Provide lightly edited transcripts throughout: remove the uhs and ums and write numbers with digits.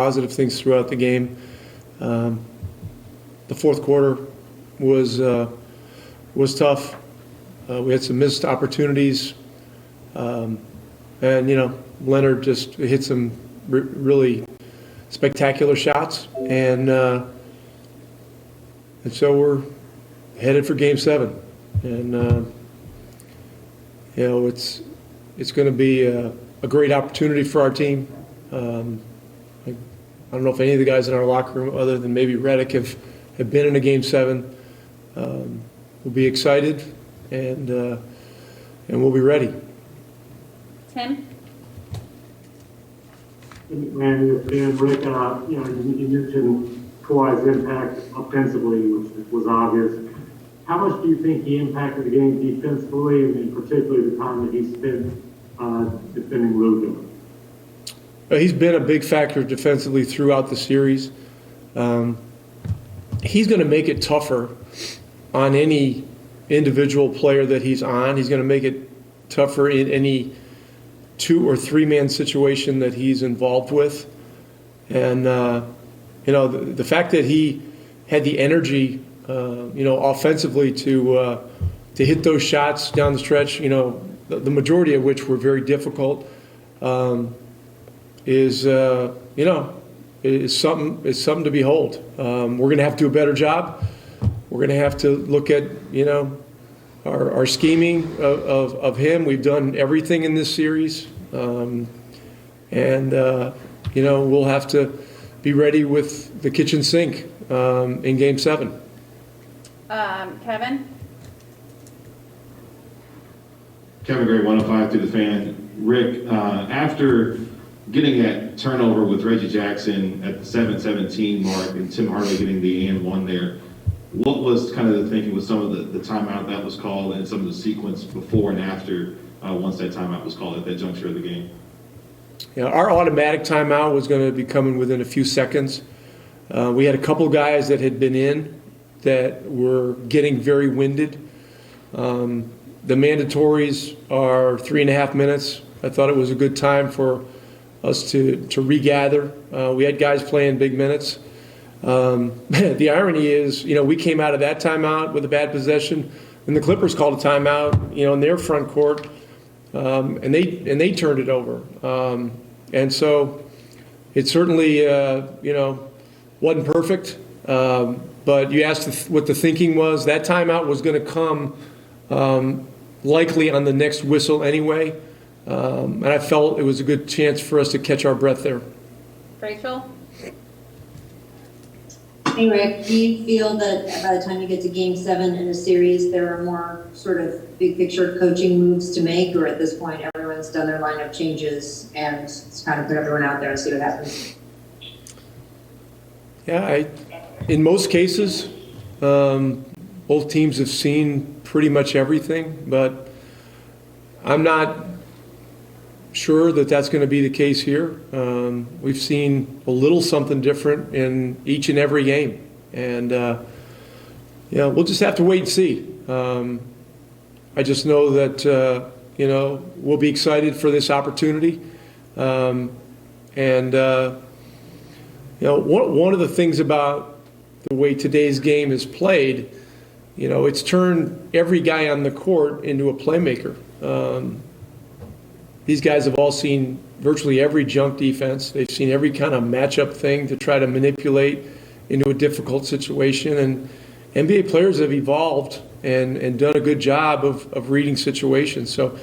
positive things throughout the game. The fourth quarter was tough. We had some missed opportunities, and Leonard just hit some really spectacular shots, and so we're headed for Game 7, and it's going to be a great opportunity for our team. I don't know if any of the guys in our locker room, other than maybe Redick, have been in a Game 7. We'll be excited, and we'll be ready. Tim? And Rick, you mentioned Kawhi's impact offensively, which was obvious. How much do you think he impacted the game defensively, and particularly the time that he spent defending Luka? He's been a big factor defensively throughout the series. He's going to make it tougher on any individual player that he's on. He's going to make it tougher in any 2 or 3 man situation that he's involved with. And, the fact that he had the energy, offensively to hit those shots down the stretch, the majority of which were very difficult, is something to behold. We're going to have to do a better job. We're going to have to look at, our scheming of him. We've done everything in this series. We'll have to be ready with the kitchen sink in Game 7. Kevin? Kevin Gray, 105 through the fan. Rick, after getting that turnover with Reggie Jackson at the 7:17 mark and Tim Hardaway getting the and one there, what was kind of the thinking with some of the timeout that was called and some of the sequence before and after once that timeout was called at that juncture of the game? Yeah, our automatic timeout was going to be coming within a few seconds. We had a couple guys that had been in that were getting very winded. The mandatories are 3.5 minutes. I thought it was a good time for us to regather. We had guys playing big minutes. The irony is, we came out of that timeout with a bad possession, and the Clippers called a timeout, in their front court, and they turned it over. And so it certainly, wasn't perfect. But you asked what the thinking was. That timeout was going to come likely on the next whistle anyway. And I felt it was a good chance for us to catch our breath there. Rachel? Hey, Rick, do you feel that by the time you get to Game 7 in a series, there are more sort of big picture coaching moves to make, or at this point everyone's done their lineup changes and it's kind of put everyone out there and see what happens? Yeah, in most cases, both teams have seen pretty much everything, but I'm not sure that that's going to be the case here. We've seen a little something different in each and every game, and we'll just have to wait and see. I just know that we'll be excited for this opportunity, one of the things about the way today's game is played, it's turned every guy on the court into a playmaker. These guys have all seen virtually every junk defense. They've seen every kind of matchup thing to try to manipulate into a difficult situation. And NBA players have evolved and done a good job of reading situations. So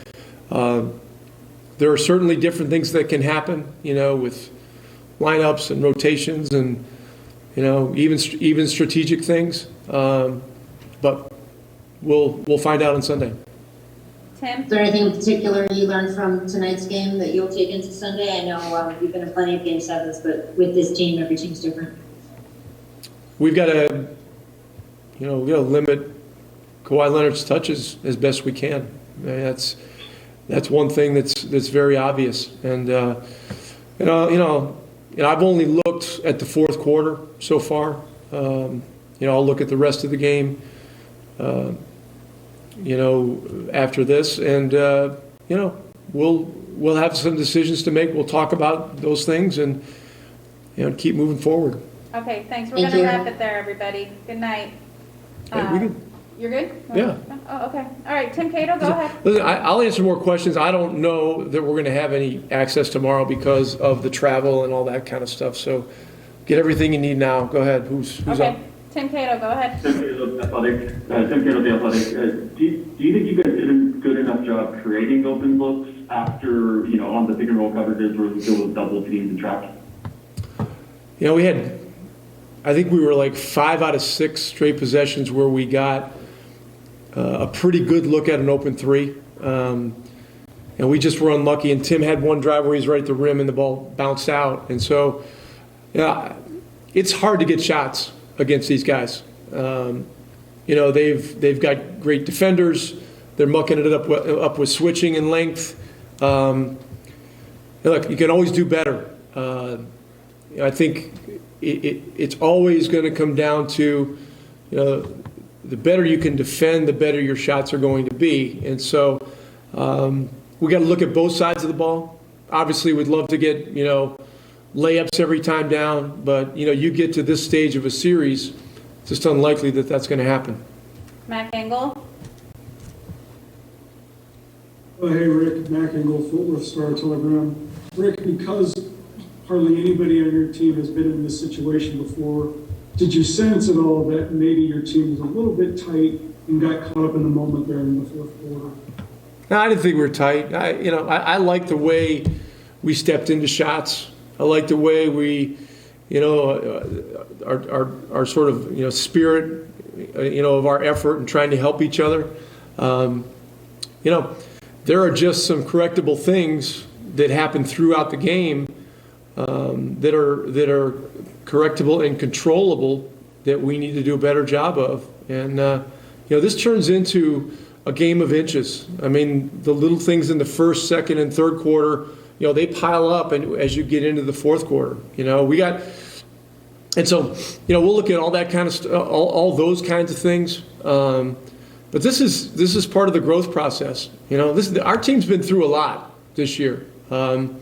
there are certainly different things that can happen, with lineups and rotations and, even strategic things. But we'll find out on Sunday. Tim? Is there anything in particular you learned from tonight's game that you'll take into Sunday? I know you've been in plenty of Game 7s, but with this team, every team's different. We've got to, limit Kawhi Leonard's touches as best we can. That's one thing that's very obvious. And I've only looked at the fourth quarter so far. I'll look at the rest of the game. After this, and we'll have some decisions to make. We'll talk about those things, and keep moving forward. Okay, thanks. We're Thank gonna you. wrap it there, everybody. Good night. Yeah, we can- You're good? Yeah. Oh, okay. All right, Tim Cato, go ahead. Listen, I'll answer more questions. I don't know that we're going to have any access tomorrow because of the travel and all that kind of stuff. So get everything you need now. Go ahead. Who's Okay, up? Tim Cato, go ahead. Tim Cato, The Athletic. Tim Cato, The Athletic. Do you think you guys did a good enough job creating open looks after, on the pick and roll coverages where Luka was double teamed and trapped? We had, I think we were like 5 out of 6 straight possessions where we got a pretty good look at an open three. And we just were unlucky. And Tim had one drive where he's right at the rim and the ball bounced out. And so, it's hard to get shots against these guys. They've got great defenders. They're mucking it up with switching and length. Look, you can always do better. I think it's always going to come down to, the better you can defend, the better your shots are going to be. And so we got to look at both sides of the ball. Obviously, we'd love to get, layups every time down, but, you get to this stage of a series, it's just unlikely that that's going to happen. Matt Engel. Hey, Rick, Mac Engel, Fort Worth Star-Telegram. Rick, because hardly anybody on your team has been in this situation before, did you sense at all that maybe your team was a little bit tight and got caught up in the moment there in the fourth quarter? No, I didn't think we were tight. I like the way we stepped into shots. I like the way we, our sort of, spirit, of our effort and trying to help each other. There are just some correctable things that happen throughout the game that are correctable and controllable that we need to do a better job of. And, this turns into a game of inches. I mean, the little things in the first, second, and third quarter, they pile up and as you get into the fourth quarter. And so, we'll look at all that kind of all those kinds of things. But this is part of the growth process. Our team's been through a lot this year. And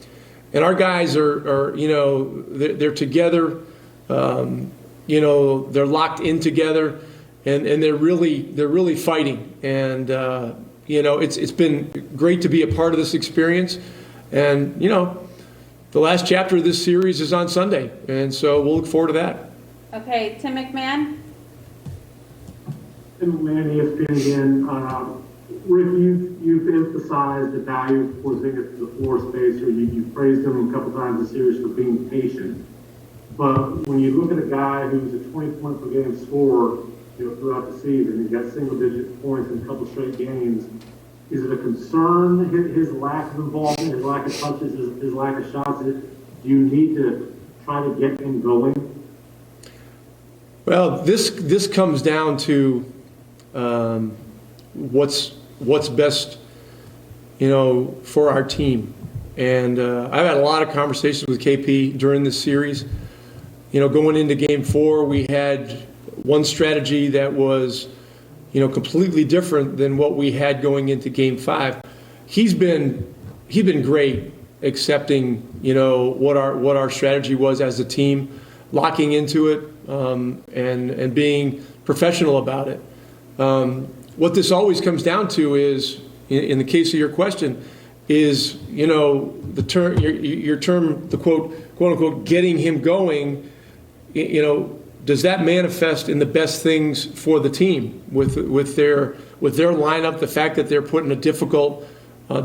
our guys are they're together, they're locked in together, and they're really fighting. And it's been great to be a part of this experience. And the last chapter of this series is on Sunday, and so we'll look forward to that. Okay, Tim McMahon. Tim McMahon, ESPN again. Rick, you've emphasized the value of Porzingis as a floor spacer. You've praised him a couple times this series for being patient. But when you look at a guy who's a 20-point per game scorer, throughout the season, he's got single-digit points in a couple straight games. Is it a concern, his lack of involvement, his lack of touches, his lack of shots? Do you need to try to get him going? Well, this comes down to what's best, for our team. And I've had a lot of conversations with KP during this series. Going into Game 4, we had one strategy that was, completely different than what we had going into Game 5. He's been great accepting, what our strategy was as a team, locking into it, and being professional about it. What this always comes down to is, in the case of your question, is, the term, your term, the quote unquote, getting him going, does that manifest in the best things for the team with their lineup, the fact that they're putting a difficult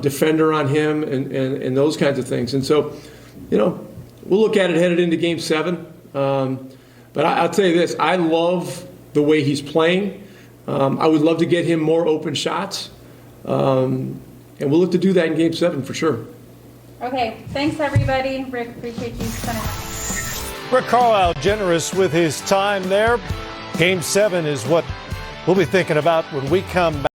defender on him and those kinds of things. And so, we'll look at it headed into Game 7. But I'll tell you this, I love the way he's playing. I would love to get him more open shots. And we'll look to do that in Game 7 for sure. Okay, thanks everybody. Rick, appreciate you spending. Rick Carlisle, generous with his time there. Game 7 is what we'll be thinking about when we come back.